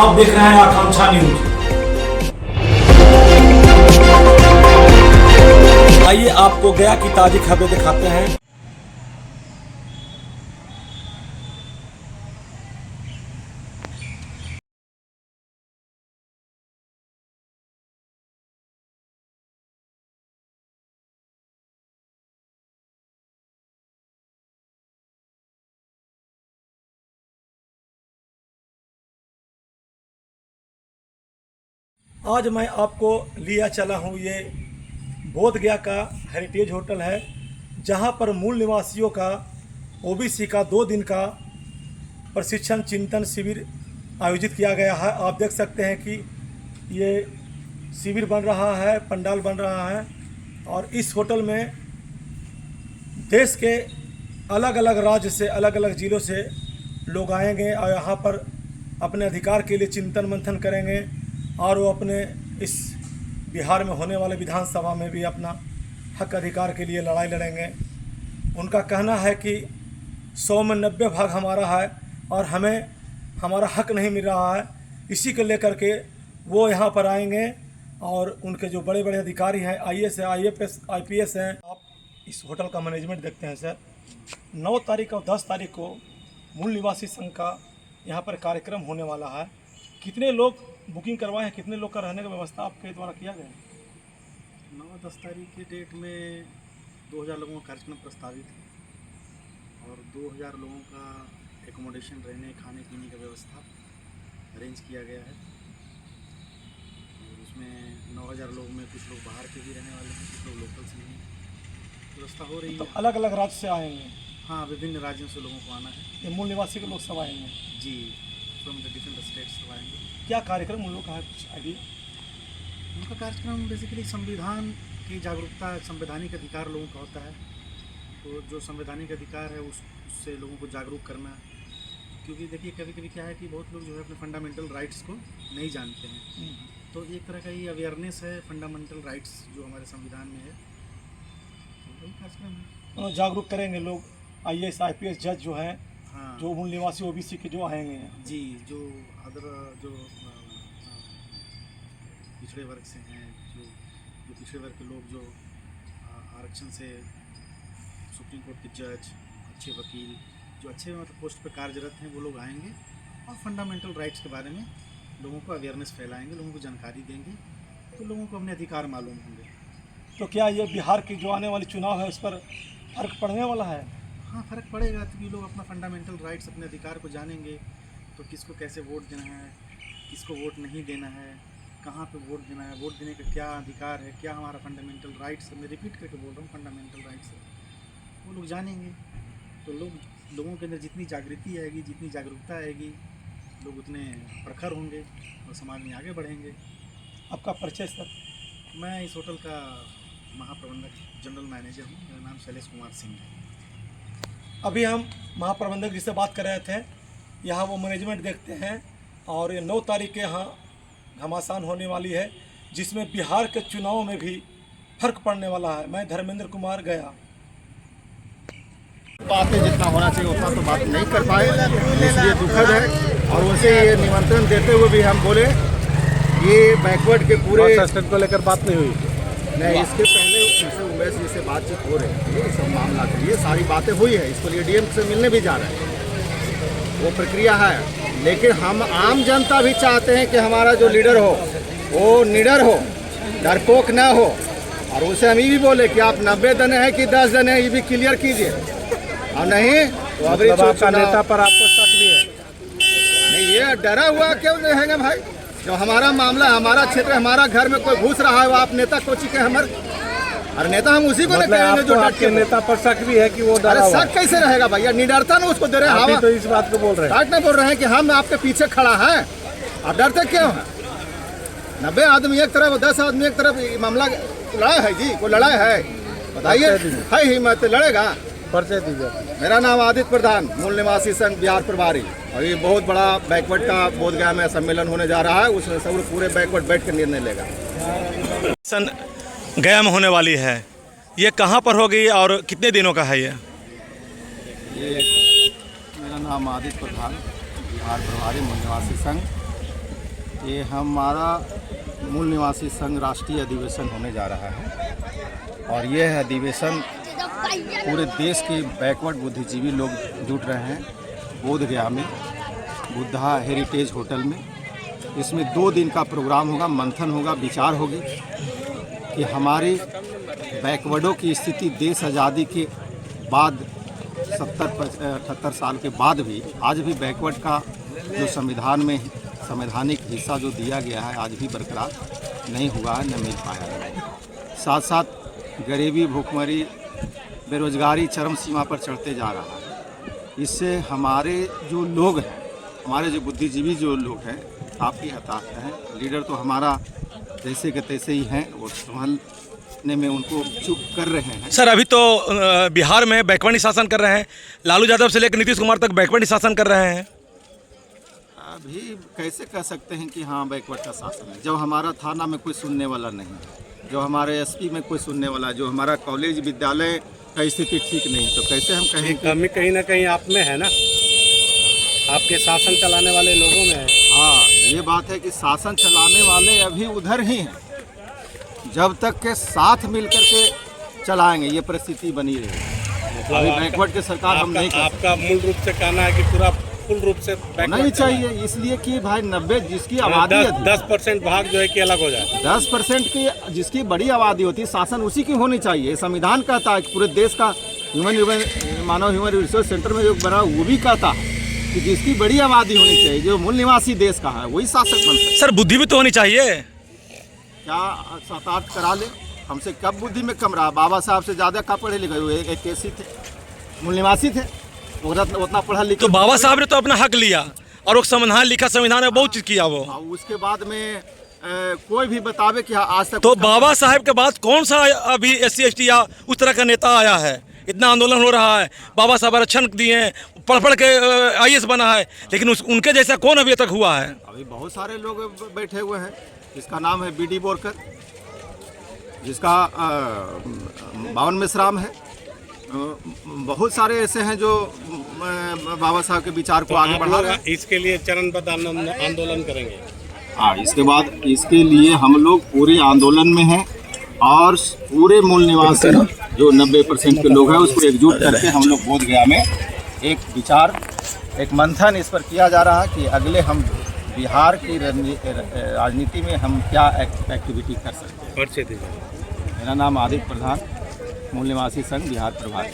आप देख रहे हैं आकांक्षा न्यूज। आइए आपको गया की ताजी खबरें दिखाते हैं। आज मैं आपको लिया चला हूँ, ये बोध गया का हेरिटेज होटल है, जहाँ पर मूल निवासियों का ओबीसी का 2 दिन का प्रशिक्षण चिंतन शिविर आयोजित किया गया है। आप देख सकते हैं कि ये शिविर बन रहा है, पंडाल बन रहा है और इस होटल में देश के अलग अलग राज्य से, अलग अलग ज़िलों से लोग आएंगे और यहाँ पर अपने अधिकार के लिए चिंतन मंथन करेंगे और वो अपने इस बिहार में होने वाले विधानसभा में भी अपना हक अधिकार के लिए लड़ाई लड़ेंगे। उनका कहना है कि 100 में 90 भाग हमारा है और हमें हमारा हक नहीं मिल रहा है। इसी को लेकर के वो यहाँ पर आएंगे और उनके जो बड़े बड़े अधिकारी हैं, IAS है, IPS हैं। आप इस होटल का मैनेजमेंट देखते हैं सर। 9 तारीख और 10 तारीख को मूल निवासी संघ का यहाँ पर कार्यक्रम होने वाला है। कितने लोग बुकिंग करवाए हैं, कितने लोग का रहने का व्यवस्था आपके द्वारा किया गया है? 9-10 तारीख की डेट में 2000 लोगों का कार्यक्रम प्रस्तावित है और 2000 लोगों का एकोमोडेशन, रहने खाने पीने का व्यवस्था अरेंज किया गया है। और उसमें 9000 लोग में कुछ लोग बाहर के भी रहने वाले हैं, कुछ लोग लोकल से हैं। व्यवस्था हो रही है। तो अलग अलग राज्य से आएंगे? हाँ, विभिन्न राज्यों से लोगों को आना है। ये मूल निवासी के लोग सब आएंगे? जी, फ्रॉम द डिफरेंट स्टेट्स सब आएंगे। क्या कार्यक्रम उन लोग का है, कुछ आइडिया? उनका कार्यक्रम बेसिकली संविधान की जागरूकता, संवैधानिक अधिकार लोगों का होता है। तो जो संवैधानिक अधिकार है उससे लोगों को जागरूक करना। क्योंकि देखिए कभी कभी क्या है कि बहुत लोग जो है अपने फंडामेंटल राइट्स को नहीं जानते हैं। तो एक तरह का ये अवेयरनेस है फंडामेंटल राइट्स जो हमारे संविधान में है। तो वही कार्यक्रम है। जागरूक करेंगे लोग। IAS IPS जज जो हैं, हाँ, जो मूल निवासी OBC के जो आएंगे जी, जो अदर जो पिछड़े वर्ग से हैं, जो पिछड़े वर्ग के लोग जो आरक्षण से सुप्रीम कोर्ट के जज, अच्छे वकील, जो अच्छे मतलब पोस्ट पर कार्यरत हैं, वो लोग आएंगे और फंडामेंटल राइट्स के बारे में लोगों को अवेयरनेस फैलाएंगे, लोगों को जानकारी देंगे, तो लोगों को अपने अधिकार मालूम होंगे। तो क्या ये बिहार की जो आने वाली चुनाव है उस पर फर्क पड़ने वाला है? हाँ, फ़र्क पड़ेगा। क्योंकि लोग अपना फंडामेंटल राइट्स, अपने अधिकार को जानेंगे तो किसको कैसे वोट देना है, किसको वोट नहीं देना है, कहाँ पे वोट देना है, वोट देने का क्या अधिकार है, क्या हमारा फंडामेंटल राइट्स है। मैं रिपीट करके बोल रहा हूँ, फंडामेंटल राइट्स है, वो लोग जानेंगे। तो लोगों के अंदर जितनी जागृति आएगी, जितनी जागरूकता आएगी, लोग उतने प्रखर होंगे और समाज में आगे बढ़ेंगे। आपका परिचय सर? मैं इस होटल का महाप्रबंधक, जनरल मैनेजर हूँ। मेरा नाम शैलेश कुमार सिंह है। अभी हम महाप्रबंधक जी से बात कर रहे थे। यहाँ वो मैनेजमेंट देखते हैं और ये 9 तारीख के यहाँ घमासान होने वाली है, जिसमें बिहार के चुनाव में भी फर्क पड़ने वाला है। मैं धर्मेंद्र कुमार, गया। बातें जितना होना चाहिए उतना तो बात नहीं कर पाए, इसलिए दुखद है। और उनसे ये निमंत्रण देते हुए भी हम बोले ये बैकवर्ड के पूरे को लेकर बात नहीं हुई। नहीं, इसके पहले उनसे उमेश जी से बातचीत हो रही है, ये सब मामला है, ये सारी बातें हुई है। इसको लिए DM से मिलने भी जा रहे हैं, वो प्रक्रिया है। लेकिन हम आम जनता भी चाहते हैं कि हमारा जो लीडर हो वो निडर हो, डरपोक न हो। और उसे हम ये भी बोले कि आप 90 दिन है कि 10 दिन है, ये भी क्लियर कीजिए। और नहीं तो अभी आपका नेता पर आपको शक भी है? नहीं, ये डरा हुआ क्यों रहेगा भाई? जो हमारा मामला, हमारा क्षेत्र, हमारा घर में कोई घुस रहा है, वो आप नेता को चिके हमारे? अरे नेता हम उसी को मतलब कहेंगे जो आपके नेता पर शक भी है कि वो डरा हुआ है। शक कैसे रहेगा भैया? निडरता ना उसको दे रहे हैं। आप तो इस बात को बोल रहे हैं, नहीं बोल रहे हैं कि हम आपके पीछे खड़ा है, आप डरते क्यों हैं? 90 आदमी एक तरफ, 10 आदमी एक तरफ, मामला लड़ा है जी, कोई लड़ाई है? बताइए, है हिम्मत लड़ेगा? परिचय दीजिए। मेरा नाम आदित्य प्रधान, मूल निवासी संघ बिहार प्रभारी। और ये बहुत बड़ा बैकवर्ड का बोधगया में सम्मेलन होने जा रहा है, उसमें सब पूरे बैकवर्ड बैठ कर निर्णय लेगा। गया में होने वाली है, ये कहाँ पर होगी और कितने दिनों का है ये? मेरा नाम आदित्य प्रधान, बिहार प्रभारी, मूल निवासी संघ। ये हमारा मूल निवासी संघ राष्ट्रीय अधिवेशन होने जा रहा है और यह अधिवेशन पूरे देश के बैकवर्ड बुद्धिजीवी लोग जुट रहे हैं बोध गया में बुद्धा हेरिटेज होटल में। इसमें 2 दिन का प्रोग्राम होगा, मंथन होगा, विचार होगी कि हमारे बैकवर्डों की स्थिति देश आज़ादी के बाद 70-78 साल के बाद भी आज भी बैकवर्ड का जो संविधान में संवैधानिक हिस्सा जो दिया गया है आज भी बरकरार नहीं हुआ है, न मिल पाया है। साथ साथ गरीबी, भूखमरी, बेरोजगारी चरम सीमा पर चढ़ते जा रहा है। इससे हमारे जो लोग हैं, हमारे जो बुद्धिजीवी जो लोग हैं काफ़ी हताश हैं। लीडर तो हमारा जैसे के तैसे ही हैं, वो संभालने में उनको चुप कर रहे हैं। सर अभी तो बिहार में बैकवर्ड शासन कर रहे हैं, लालू यादव से लेकर नीतीश कुमार तक बैकवर्ड शासन कर रहे हैं। अभी कैसे कह सकते हैं कि हाँ बैकवर्ड का शासन है, जब हमारा थाना में कोई सुनने वाला नहीं, जो हमारे एसपी में कोई सुनने वाला, जो हमारा कॉलेज विद्यालय का स्थिति ठीक नहीं, तो कैसे हम कहें कि कमी कहीं ना कहीं आप में है ना, आपके शासन चलाने वाले लोगों में है। हाँ ये बात है कि शासन चलाने वाले अभी उधर ही हैं, जब तक के साथ मिलकर के चलाएंगे ये परिस्थिति बनी रहेगी। अभी बैकवर्ड की सरकार हम नहीं कर आपका मूल रूप से कहना है कि पूरा फुल रूप से नहीं चाहिए, इसलिए कि भाई 90 जिसकी आबादी 10% भाग जो है कि अलग हो जाए। 10% की जिसकी बड़ी आबादी होती है शासन उसी की होनी चाहिए। संविधान कहता है कि पूरे देश का मानव ह्यूमन रिसोर्स सेंटर में जो बना वो भी कहता है कि जिसकी बड़ी आबादी होनी चाहिए, जो मूल निवासी देश का है वही शासक बन सकता है। सर बुद्धि भी तो होनी चाहिए। क्या 7-8 करा ले, हमसे कब बुद्धि में कम रहा? बाबा साहब से ज़्यादा का पढ़े लिखे हुए एक कैसी थे, मूल निवासी थे, उतना पढ़ा लिखा। तो बाबा साहब ने तो अपना हक लिया और वो संविधान लिखा, संविधान में बहुत चीज किया वो। उसके बाद में कोई भी बतावे कि आज तक तो बाबा साहब के बाद कौन सा अभी SC/ST या उस तरह का नेता आया है? इतना आंदोलन हो रहा है, बाबा साहब आरक्षण दिए, पढ़ के IAS बना है, लेकिन उनके जैसा कौन अभी तक हुआ है? अभी बहुत सारे लोग बैठे हुए हैं, जिसका नाम है BD बोरकर, जिसका 52 मिश्राम है। बहुत सारे ऐसे हैं जो बाबा साहब के विचार को आगे बढ़ा रहे हैं। इसके लिए चरणबद्ध आंदोलन करेंगे। हाँ, इसके बाद इसके लिए हम लोग पूरे आंदोलन में हैं और पूरे मूल निवासी जो 90% के लोग हैं उसको एकजुट करके हम लोग बोध गया में एक विचार, एक मंथन इस पर किया जा रहा है कि अगले हम बिहार की राजनीति में हम क्या एक्टिविटी कर सकते हैं। परिचय दीजिए। मेरा नाम आदित्य प्रधान, मूल निवासी संघ बिहार प्रभारी।